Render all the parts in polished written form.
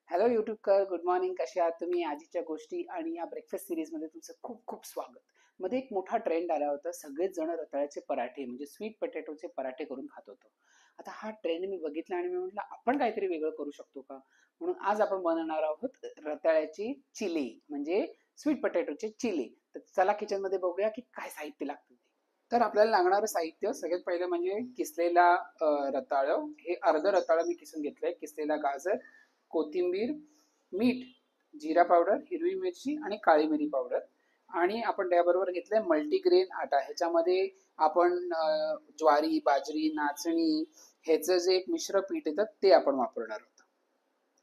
Hello यूट्यूबकर, good morning. कसे आहात तुम्ही? आजीच्या गोष्टी आणि या ब्रेकफास्ट सिरीजमध्ये तुमचं खूप खूप स्वागत. मध्ये एक मोठा ट्रेंड आला होता. सगळेच जण रताळ्याचे पराठे म्हणजे स्वीट पोटॅटोचे पराठे करून खात होतो. आता हा ट्रेंड मी बघितला आणि मी म्हटलं आपण काहीतरी वेगळं करू शकतो का? म्हणून आज आपण बनवणार आहोत रताळ्याची चिली म्हणजे स्वीट पोटॅटोचे चिली. तर चला किचनमध्ये बघूया की काय साहित्य लागतं ते. तर आपल्याला लागणारं साहित्य सगळ्यात पहिलं म्हणजे किसलेला रताळं. हे अर्ध रताळं मी किसून घेतलंय. किसलेला गाजर, कोथिंबीर, मीठ, जिरा पावडर, हिरवी मिरची आणि काळी मिरी पावडर. आणि आपण त्याबरोबर घेतलंय मल्टीग्रेन आटा. ह्याच्यामध्ये आपण ज्वारी, बाजरी, नाचणी ह्याचं जे एक मिश्र पीठ येतं ते आपण वापरणार आहोत.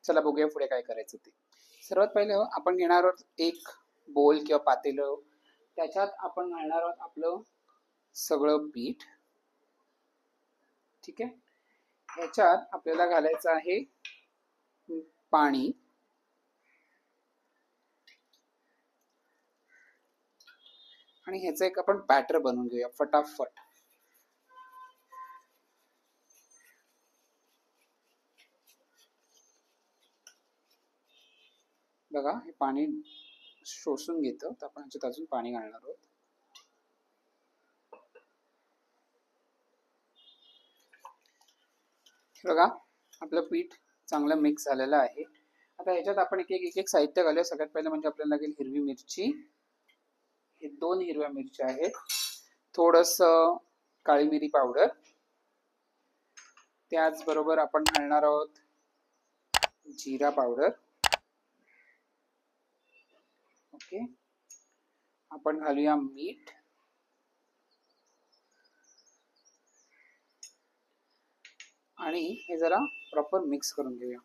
चला बघूया पुढे काय करायचं ते. सर्वात पहिलं आपण घेणार आहोत एक बोल किंवा पातेलं. त्याच्यात आपण घालणार आहोत आपलं सगळं पीठ. ठीक आहे. ह्याच्यात आपल्याला घालायचं आहे पाणी आणि ह्याचं एक आपण बॅटर बनवून घेऊया फटाफट. बघा हे पाणी शोषून घेतं, तर आपण ह्याच्यात अजून पाणी घालणार आहोत. बघा आपलं पीठ चांगलं मिक्स झालेलं आहे. आता ह्याच्यात आपण एक एक साहित्य घालूया. सगळ्यात पहिलं म्हणजे आपल्याला लागेल हिरवी मिरची. हे 2 हिरव्या मिरच्या आहेत. थोडस काळी मिरी पावडर. त्याचबरोबर आपण घालणार आहोत जिरा पावडर. ओके. आपण घालूया मीठ आणि हे जरा प्रॉपर मिक्स करून घेऊया.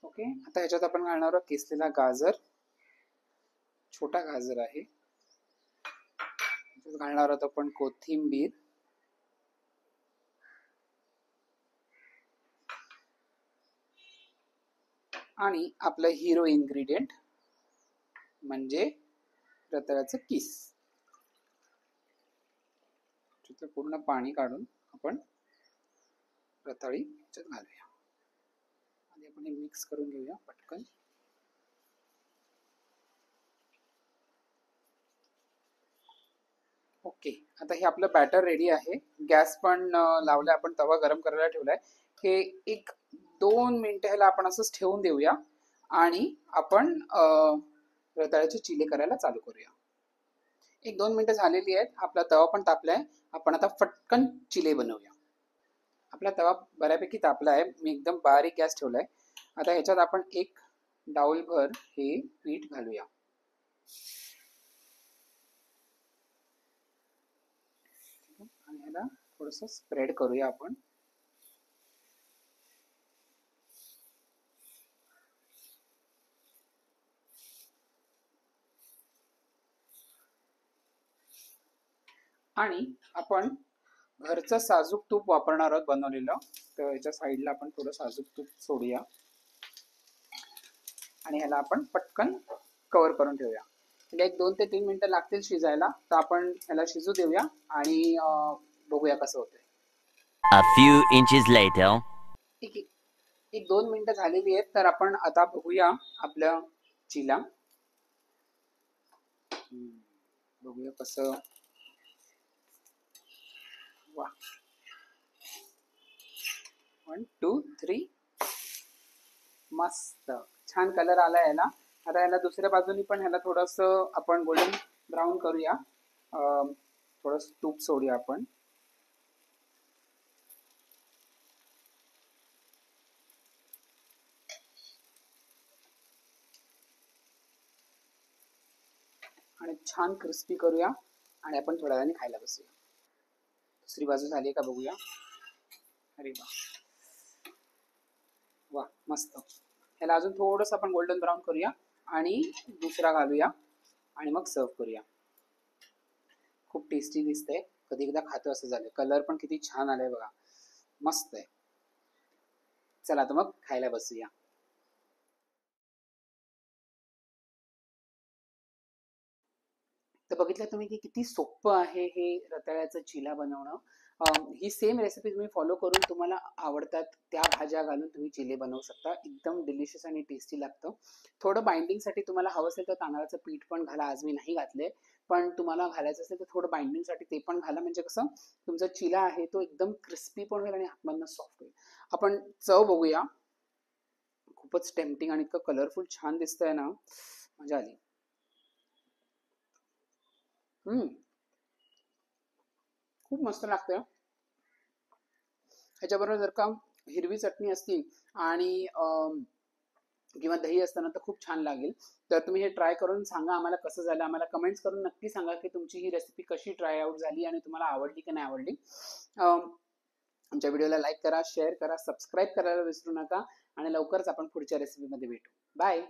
ओके. आता ह्याच्यात आपण घालणार आहोत किसलेला गाजर. छोटा गाजर आहे. घालणार आहोत आपण कोथिंबीर आणि आपलं हिरो इन्ग्रेडियंट म्हणजे रताळ्याचं किस. पूर्ण पाणी काढून आपण रताळी ह्याच्यात घालूया आणि आपण हे मिक्स करून घेऊया पटकन. ओके. आता हे आपलं बॅटर रेडी आहे. गॅस पण लावलाय, आपण तवा गरम करायला ठेवलाय. हे 1-2 मिनिटं ह्याला आपण असंच ठेवून देऊया आणि आपण रताळ्याची चिली करायला चालू करूया. 1-2 मिनिटं झालेली आहेत. आपला तवा पण तापलाय. आपण आता पटकन चिली बनवूया. आपला तवा बऱ्यापैकी तापला आहे. मी एकदम बारीक गॅस ठेवलाय. आता ह्याच्यात आपण एक डाऊलभर हे पीठ घालूया. आणि ह्याला थोडंसं स्प्रेड करूया आपण. आणि आपण घरचं साजूक तूप वापरणार आहोत बनवलेलं. तर याच्या साईडला आपण थोडं साजूक तूप सोडूया आणि ह्याला आपण पटकन कव्हर करून ठेवूया. म्हणजे 1-2 ते 3 मिनिटं लागतील शिजायला. तर आपण ह्याला शिजू देऊया आणि बघूया कसं होतंय. A few inches later. ठीक आहे. 1-2 मिनिटं झालेली आहेत. तर आपण आता बघूया आपल्या चिला. बघूया कसं. वा. 1 2 3. मस्त छान कलर आला याला. आता याला दुसऱ्या बाजूनी पण ह्याला थोडंसं आपण गोल्डन ब्राऊन करूया. थोडंसं तूप सोडूया आपण. आणि छान क्रिस्पी करूया आणि आपण थोड्या वेळाने खायला बसूया. दुसरी बाजू झाली का बघूया. अरे वा वा मस्त. ह्याला अजून थोडंसं आपण गोल्डन ब्राऊन करूया आणि दुसरा घालूया आणि मग सर्व करूया. खूप टेस्टी दिसतंय. कधी एकदा खातो असं झालं. कलर पण किती छान आलाय बघा. मस्त आहे. चला आता मग खायला बसूया. तर बघितलं तुम्ही की किती सोपं आहे हे रताळ्याचं चिला बनवणं. ही सेम रेसिपी तुम्ही फॉलो करून तुम्हाला आवडतात त्या भाज्या घालून तुम्ही चिले बनवू शकता. एकदम डिलिशियस आणि टेस्टी लागतं. थोडं बाइंडिंगसाठी तुम्हाला हवं असेल तर तांदळाचं पीठ पण घाला. आज मी नाही घातले, पण तुम्हाला घालायचं असेल तर थोडं बाइंडिंगसाठी ते पण घाला. म्हणजे कसं तुमचा चिला आहे तो एकदम क्रिस्पी पण होईल आणि हातमधनं सॉफ्ट होईल. आपण चव बघूया. खूपच टेम्पटिंग आणि इतकं कलरफुल छान दिसतंय ना, मजा आली. खूप मस्त लागतंय. ह्याच्याबरोबर जर का हिरवी चटणी असती आणि किंवा दही असताना तर खूप छान लागेल. तर तुम्ही हे ट्राय करून सांगा आम्हाला कसं झालं. आम्हाला कमेंट्स करून नक्की सांगा की तुमची ही रेसिपी कशी ट्राय आउट झाली आणि तुम्हाला आवडली की नाही आवडली. आमच्या व्हिडिओला लाईक करा, शेअर करा, सबस्क्राईब करायला विसरू नका आणि लवकरच आपण पुढच्या रेसिपीमध्ये भेटू. बाय.